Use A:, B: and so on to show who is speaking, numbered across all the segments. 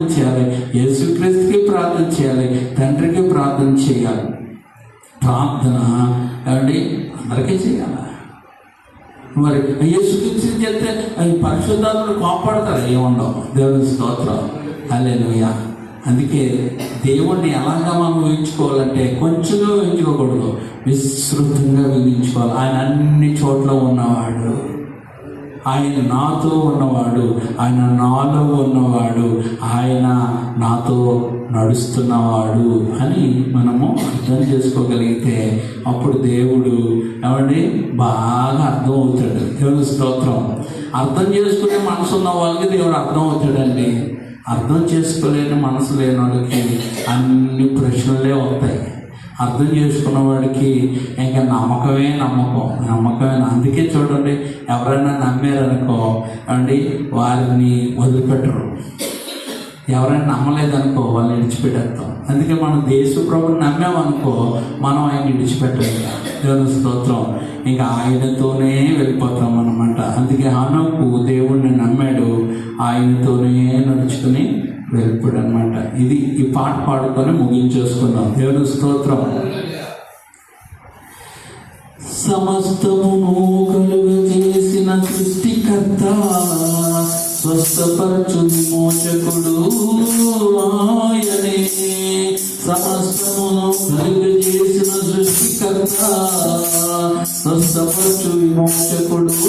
A: చేయాలి, యేసుక్రీస్తుకి ప్రార్థన చేయాలి, తండ్రికి ప్రార్థన చేయాలి. ప్రార్థన ఏమండి అందరికీ చేయాలి. మరి యేసుక్రీస్తు చేస్తే అవి పరిశుద్ధాత్మను కాపాడతారు, ఏముండవు. దేవుని స్తోత్రం, హల్లెలూయా. అందుకే దేవుణ్ణి ఎలాగా మనం ఊహించుకోవాలంటే కొంచెంగా ఊహించుకోకూడదు, విస్తృతంగా ఊహించుకోవాలి. ఆయన అన్ని చోట్ల ఉన్నవాడు, ఆయన నాతో ఉన్నవాడు, ఆయన నాలో ఉన్నవాడు, ఆయన నాతో నడుస్తున్నవాడు అని మనము అర్థం చేసుకోగలిగితే అప్పుడు దేవుడు ఏమండి బాగా అర్థం అవుతాడు. దేవుని స్తోత్రం. అర్థం చేసుకునే మనసు ఉన్న వాళ్ళకి దేవుడు అర్థం అవుతాడండి. అర్థం చేసుకోలేని మనసు లేని వాళ్ళకి అన్ని ప్రశ్నలే వస్తాయి. అర్థం చేసుకున్న వాడికి ఇంకా నమ్మకమే. అందుకే చూడండి, ఎవరైనా నమ్మారనుకో అండి వారిని వదిలిపెట్టరు. ఎవరైనా నమ్మలేదనుకో వాళ్ళని విడిచిపెట్టేస్తాం. అందుకే మనం దేశ ప్రభుని నమ్మామనుకో మనం ఆయన విడిచిపెట్టాలి. దేవుని స్తోత్రం. ఇంకా ఆయనతోనే వెళ్ళిపోతాం అన్నమాట. అందుకే హనోకు దేవుణ్ణి నమ్మాడు, ఆయనతోనే నడుచుకుని వెళ్ళిపోయాడు అనమాట. ఇది ఈ పాట పాడుకొని ముగించేసుకున్నాం. దేవుని స్తోత్రం. సమస్తమును కలుగజేసిన సృష్టికర్త, స్వస్థపరచు విమోచకుడు ఆయనే. సమస్తమును కలుగజేసిన సృష్టికర్త, స్వస్థపరచు విమోచకుడు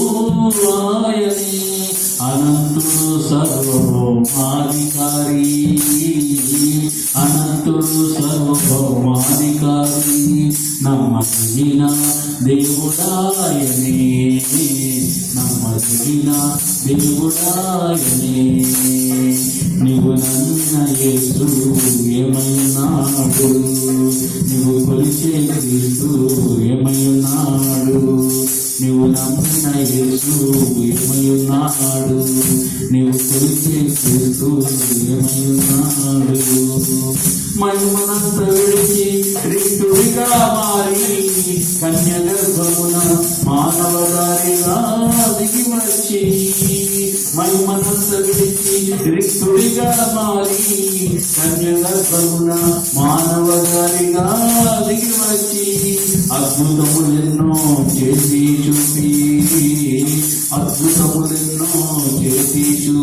A: ఆయనే. అనంతుడు సర్వభౌమాధికారి, అనంతుడు సర్వభౌమాధికారి, నమ్మదగిన దేవుడాయనే, నమ్మదగిన దేవుడాయనే. నీవు నమ్మిన యేసు ఏమైనాడు, నీవు కొలిచే క్రీస్తు ఏమైనాడు, నీవు నమ్మిన యేసు ఏమైనాడు, నీవు కొలిచే క్రీస్తు ఏమైనాడు. మహిమనంత విడిచి క్రీస్తుడిగా మారి కన్య గర్భమున మానవదారిగా దిగి వచ్చి, మహిమనంత విడిచి క్రీస్తుడిగా మారి కన్య గర్భమున మానవదారిగా దిగి వచ్చి, అద్భుతములెన్నో చేసి చూపి, అద్భుతములెన్నో చేసి చూపి,